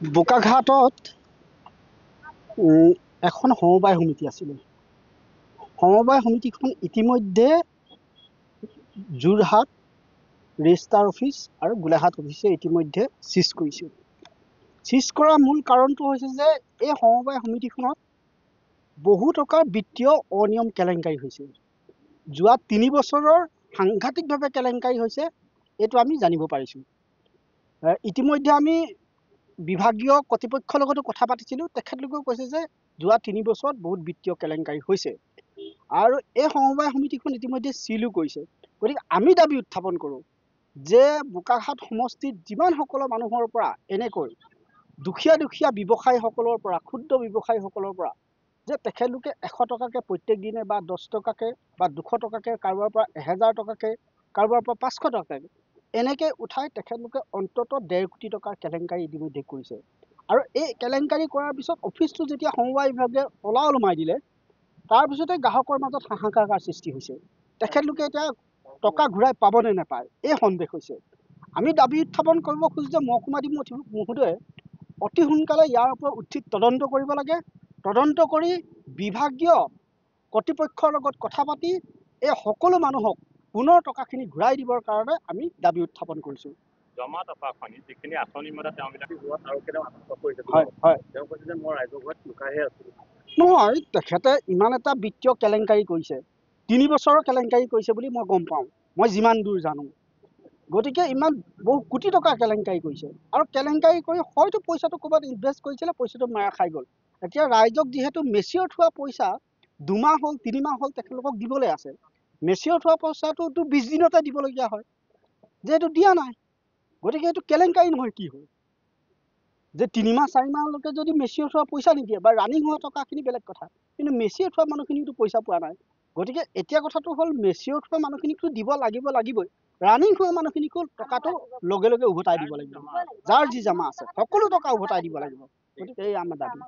বোকাঘাটত এখন সমবায় সমিতি আছিলে। সমবায় সমিতিখন ইতিমধ্যে যোৰহাট ৰেজিষ্টাৰ অফিচ আৰু গোলাঘাট অফিচে ইতিমধ্যে চিজ কৰিছে। চিজ কৰাৰ মূল কাৰণটো হৈছে যে এই সমবায় সমিতিখনত বহু টকাৰ বিত্তীয় অনিয়ম কেলেংকাৰী হৈছে। যোৱা 3 বছৰৰ সাংঘাতিকভাৱে কেলেংকাৰী হৈছে, এইটো আমি জানিব পাৰিছোঁ। ইতিমধ্যে আমি বিভাগীয় কৰ্তৃপক্ষৰ লগতো কথা পাতিছিলোঁ। তেখেতলোকেও কৈছে যে যোৱা 3 বছৰত বহুত বিত্তীয় কেলেংকাৰী হৈছে আৰু এই সমবায় সমিতিখন ইতিমধ্যে চিলো কৰিছে। গতিকে আমি দাবী উত্থাপন কৰোঁ যে বোকাঘাট সমষ্টিত যিমান সকলো মানুহৰ পৰা এনেকৈ দুখীয়া ব্যৱসায়ীসকলৰ পৰা, ক্ষুদ্ৰ ব্যৱসায়ীসকলৰ পৰা যে তেখেতলোকে 100 টকাকৈ প্ৰত্যেক দিনে বা 10 টকাকৈ বা 200 টকাকৈ, কাৰোবাৰ পৰা 1000 টকাকৈ, কাৰোবাৰ পৰা 500 টকাকৈ এনেকৈ উঠাই তেখেতলোকে অন্ততঃ 1.5 কোটি টকাৰ কেলেংকাৰী ইতিমধ্যে কৰিছে। আৰু এই কেলেংকাৰী কৰাৰ পিছত অফিচটো যেতিয়া সমবায় বিভাগে তলা ওলমাই দিলে, তাৰপিছতে গ্ৰাহকৰ মাজত হাহাকাৰ সৃষ্টি হৈছে। তেখেতলোকে এতিয়া টকা ঘূৰাই পাবনে নাপায় এই সন্দেহ হৈছে। আমি দাবী উত্থাপন কৰিব খোজোঁ যে মহকুমাধীশ মহোদয়ে অতি সোনকালে ইয়াৰ ওপৰত উচিত তদন্ত কৰিব লাগে। তদন্ত কৰি বিভাগীয় কৰ্তৃপক্ষৰ লগত কথা পাতি এই সকলো মানুহক পুনৰ টকাখিনি ঘূৰাই দিবৰ কাৰণে আমি দাবী উত্থাপন কৰিছোঁ। জমা টকাখিনি যিখিনি আঁচনিৰ মতে তেওঁবিলাকে হোৱাত আৰু কেতিয়াও আত্মসাৎ কৰিছে। হয়, তেওঁ কৈছে যে মই ৰাইজৰ ঘৰত লুকাইহে আছোঁ। নহয়, তেখেতে ইমান এটা বিত্তীয় কেলেংকাৰী কৰিছে, 3 বছৰৰ কেলেংকাৰী কৰিছে বুলি মই গম পাওঁ, মই যিমান দূৰ জানো। গতিকে ইমান বহু কোটি টকা কেলেংকাৰী কৰিছে আৰু কেলেংকাৰী কৰি হয়তো পইচাটো ক'ৰবাত ইনভেষ্ট কৰিছিলে, পইচাটো মাৰা খাই গ'ল। এতিয়া ৰাইজক যিহেতু মেচিয়ৰ হোৱা পইচা 2 মাহ হ'ল, 3 মাহ হ'ল তেখেতলোকক দিবলৈ আছে। মেচিয়ৰ হোৱা পইচাটোতো 20 দিনতে দিবলগীয়া হয়, যিহেতু দিয়া নাই। গতিকে এইটো কেলেংকাৰী নহয় কি হয় যে 3 মাহ 4 মাহলৈকে যদি মেচিয়ৰ হোৱা পইচা নিদিয়ে বা ৰানিং হোৱা টকাখিনি বেলেগ কথা, কিন্তু মেচিয়ৰ হোৱা মানুহখিনিতো পইচা পোৱা নাই। গতিকে এতিয়া কথাটো হ'ল মেচিয়ৰ হোৱা মানুহখিনিকতো দিব লাগিবই, ৰানিং হোৱা মানুহখিনিকো টকাটো লগে লগে উভতাই দিব লাগিব। যাৰ যি জমা আছে সকলো টকা উভতাই দিব লাগিব। গতিকে এই আমাৰ দাবী।